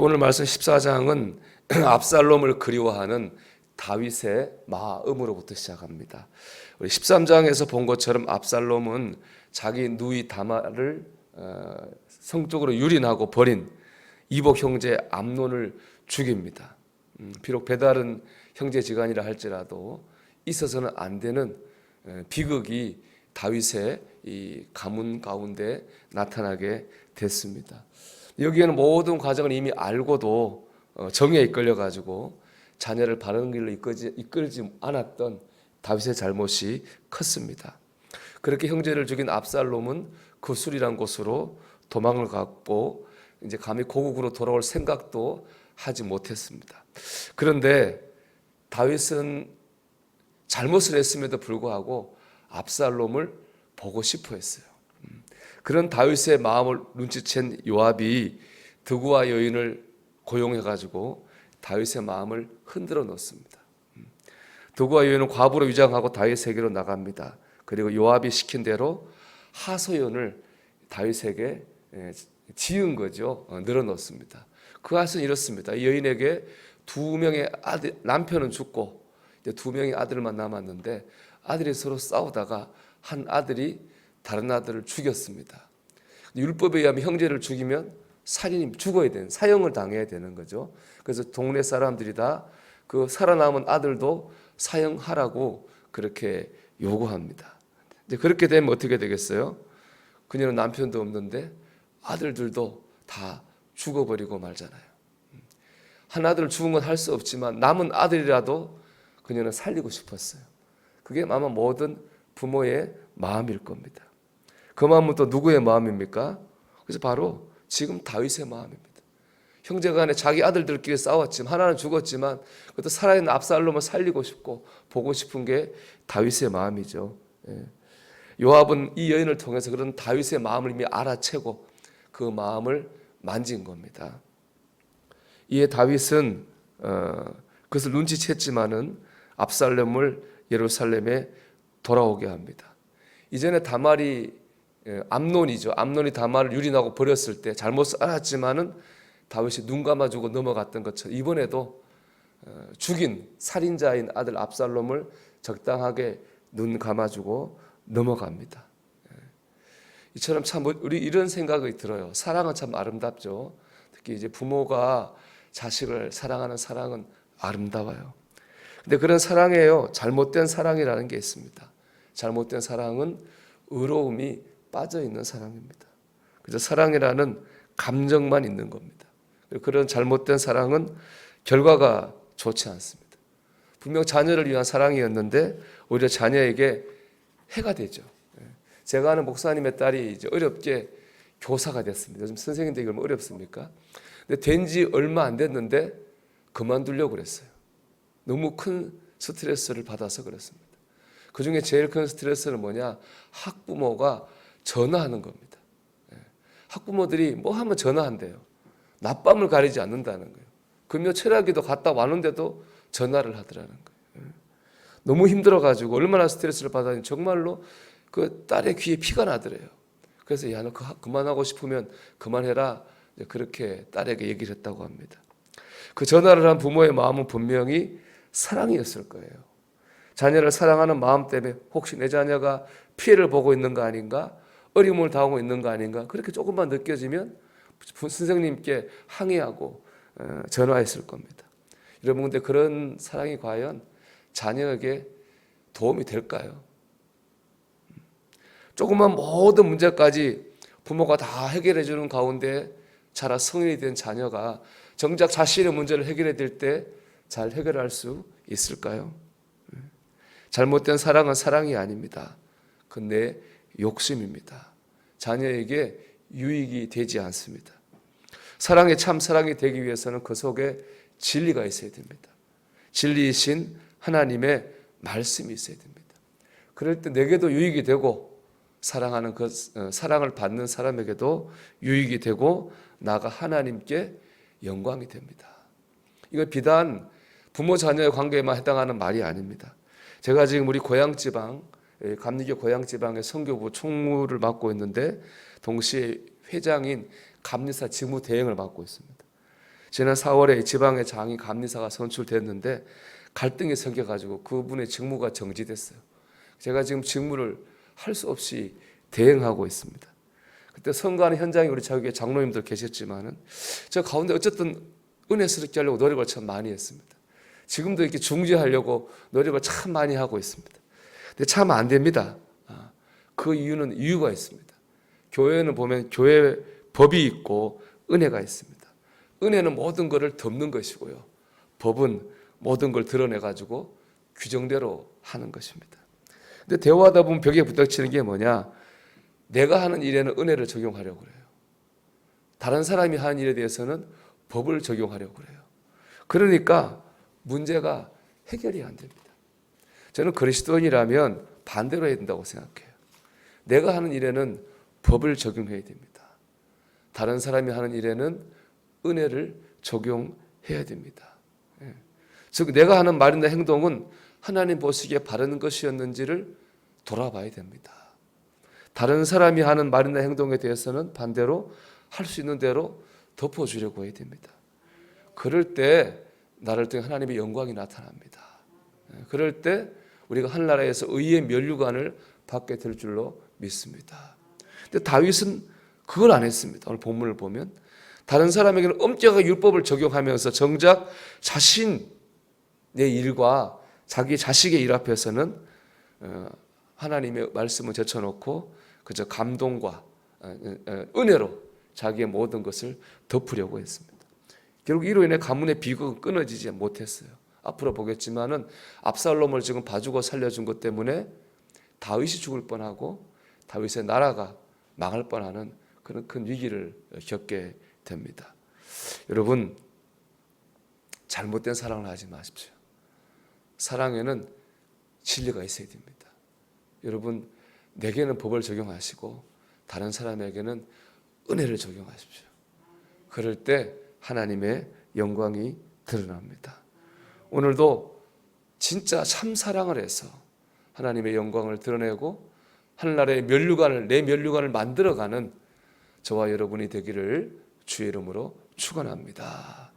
오늘 말씀 14장은 압살롬을 그리워하는 다윗의 마음으로부터 시작합니다. 우리 13장에서 본 것처럼 압살롬은 자기 누이 다말을 성적으로 유린하고 버린 이복 형제 암논을 죽입니다. 비록 배다른 형제지간이라 할지라도 있어서는 안 되는 비극이 다윗의 이 가문 가운데 나타나게 됐습니다. 여기에는 모든 과정을 이미 알고도 정에 이끌려 가지고 자녀를 바른 길로 이끌지 않았던 다윗의 잘못이 컸습니다. 그렇게 형제를 죽인 압살롬은 그 술이란 곳으로 도망을 갔고 이제 감히 고국으로 돌아올 생각도 하지 못했습니다. 그런데 다윗은 잘못을 했음에도 불구하고 압살롬을 보고 싶어 했어요. 그런 다윗의 마음을 눈치챈 요압이 드구와 여인을 고용해 가지고 다윗의 마음을 흔들어 놓습니다. 드구와 여인은 과부로 위장하고 다윗에게로 나갑니다. 그리고 요압이 시킨 대로 하소연을 다윗에게 지은 거죠. 늘어놓습니다. 그 하소연은 이렇습니다. 이 여인에게 두 명의 아들, 남편은 죽고 이제 두 명의 아들만 남았는데 아들이 서로 싸우다가 한 아들이 다른 아들을 죽였습니다. 율법에 의하면 형제를 죽이면 살인이 죽어야 되는, 사형을 당해야 되는 거죠. 그래서 동네 사람들이 다 그 살아남은 아들도 사형하라고 그렇게 요구합니다. 이제 그렇게 되면 어떻게 되겠어요? 그녀는 남편도 없는데 아들들도 다 죽어버리고 말잖아요. 한 아들을 죽은 건 할 수 없지만 남은 아들이라도 그녀는 살리고 싶었어요. 그게 아마 모든 부모의 마음일 겁니다. 그 마음은 또 누구의 마음입니까? 그래서 바로 지금 다윗의 마음입니다. 형제간에 자기 아들들끼리 싸웠지만 하나는 죽었지만 그것도 살아있는 압살롬을 살리고 싶고 보고 싶은 게 다윗의 마음이죠. 요압은 이 여인을 통해서 그런 다윗의 마음을 이미 알아채고 그 마음을 만진 겁니다. 이에 다윗은 그것을 눈치챘지만은 압살롬을 예루살렘에 돌아오게 합니다. 이전에 다말이 암논이죠. 암논이 다말을 유린하고 버렸을 때 잘못을 알았지만은 다윗이 눈 감아주고 넘어갔던 것처럼 이번에도 죽인 살인자인 아들 압살롬을 적당하게 눈 감아주고 넘어갑니다. 이처럼 참 우리 이런 생각이 들어요. 사랑은 참 아름답죠. 특히 이제 부모가 자식을 사랑하는 사랑은 아름다워요. 근데 그런 사랑에요, 잘못된 사랑이라는 게 있습니다. 잘못된 사랑은 의로움이 빠져 있는 사랑입니다. 그래서 사랑이라는 감정만 있는 겁니다. 그런 잘못된 사랑은 결과가 좋지 않습니다. 분명 자녀를 위한 사랑이었는데 오히려 자녀에게 해가 되죠. 제가 아는 목사님의 딸이 이제 어렵게 교사가 됐습니다. 요즘 선생님 되기 얼마나 어렵습니까? 근데 된 지 얼마 안 됐는데 그만두려고 그랬어요. 너무 큰 스트레스를 받아서 그렇습니다. 그 중에 제일 큰 스트레스는 뭐냐? 학부모가 전화하는 겁니다. 학부모들이 뭐 하면 전화한대요. 낮밤을 가리지 않는다는 거예요. 금요 철학기도 갔다 왔는데도 전화를 하더라는 거예요. 너무 힘들어가지고 얼마나 스트레스를 받았는지 정말로 그 딸의 귀에 피가 나더래요. 그래서 야, 너 그만하고 싶으면 그만해라. 그렇게 딸에게 얘기를 했다고 합니다. 그 전화를 한 부모의 마음은 분명히 사랑이었을 거예요. 자녀를 사랑하는 마음 때문에 혹시 내 자녀가 피해를 보고 있는 거 아닌가? 어려움을 당하고 있는 거 아닌가? 그렇게 조금만 느껴지면 선생님께 항의하고 전화했을 겁니다. 여러분, 근데 그런 사랑이 과연 자녀에게 도움이 될까요? 조그만 모든 문제까지 부모가 다 해결해 주는 가운데 자라 성인이 된 자녀가 정작 자신의 문제를 해결해야 될 때 잘 해결할 수 있을까요? 잘못된 사랑은 사랑이 아닙니다. 그건 내 욕심입니다. 자녀에게 유익이 되지 않습니다. 사랑이 참 사랑이 되기 위해서는 그 속에 진리가 있어야 됩니다. 진리이신 하나님의 말씀이 있어야 됩니다. 그럴 때 내게도 유익이 되고 사랑하는 그 사랑을 받는 사람에게도 유익이 되고 나가 하나님께 영광이 됩니다. 이거 비단 부모 자녀의 관계에만 해당하는 말이 아닙니다. 제가 지금 우리 고향지방 감리교 고향지방의 선교부 총무를 맡고 있는데 동시에 회장인 감리사 직무 대행을 맡고 있습니다. 지난 4월에 지방의 장이 감리사가 선출됐는데 갈등이 생겨가지고 그분의 직무가 정지됐어요. 제가 지금 직무를 할 수 없이 대행하고 있습니다. 그때 선거하는 현장에 우리 자유교회 장로님들 계셨지만은 저 가운데 어쨌든 은혜스럽게 하려고 노력을 참 많이 했습니다. 지금도 이렇게 중재하려고 노력을 참 많이 하고 있습니다. 근데 참 안 됩니다. 그 이유는 이유가 있습니다. 교회는 보면 교회 법이 있고 은혜가 있습니다. 은혜는 모든 것을 덮는 것이고요. 법은 모든 걸 드러내가지고 규정대로 하는 것입니다. 근데 대화하다 보면 벽에 부닥치는 게 뭐냐? 내가 하는 일에는 은혜를 적용하려고 그래요. 다른 사람이 하는 일에 대해서는 법을 적용하려고 그래요. 그러니까 문제가 해결이 안 됩니다. 저는 그리스도인이라면 반대로 해야 된다고 생각해요. 내가 하는 일에는 법을 적용해야 됩니다. 다른 사람이 하는 일에는 은혜를 적용해야 됩니다. 즉 내가 하는 말이나 행동은 하나님 보시기에 바른 것이었는지를 돌아봐야 됩니다. 다른 사람이 하는 말이나 행동에 대해서는 반대로 할 수 있는 대로 덮어주려고 해야 됩니다. 그럴 때 나를 통해 하나님의 영광이 나타납니다. 그럴 때 우리가 하늘나라에서 의의 면류관을 받게 될 줄로 믿습니다. 근데 다윗은 그걸 안 했습니다. 오늘 본문을 보면 다른 사람에게는 엄격하게 율법을 적용하면서 정작 자신의 일과 자기 자식의 일 앞에서는 하나님의 말씀을 제쳐놓고 그저 감동과 은혜로 자기의 모든 것을 덮으려고 했습니다. 결국 이로 인해 가문의 비극은 끊어지지 못했어요. 앞으로 보겠지만은 압살롬을 지금 봐주고 살려준 것 때문에 다윗이 죽을 뻔하고 다윗의 나라가 망할 뻔하는 그런 큰 위기를 겪게 됩니다. 여러분, 잘못된 사랑을 하지 마십시오. 사랑에는 진리가 있어야 됩니다. 여러분, 내게는 법을 적용하시고 다른 사람에게는 은혜를 적용하십시오. 그럴 때 하나님의 영광이 드러납니다. 오늘도 진짜 참 사랑을 해서 하나님의 영광을 드러내고 하늘나라의 면류관을, 내 면류관을 만들어가는 저와 여러분이 되기를 주의 이름으로 축원합니다.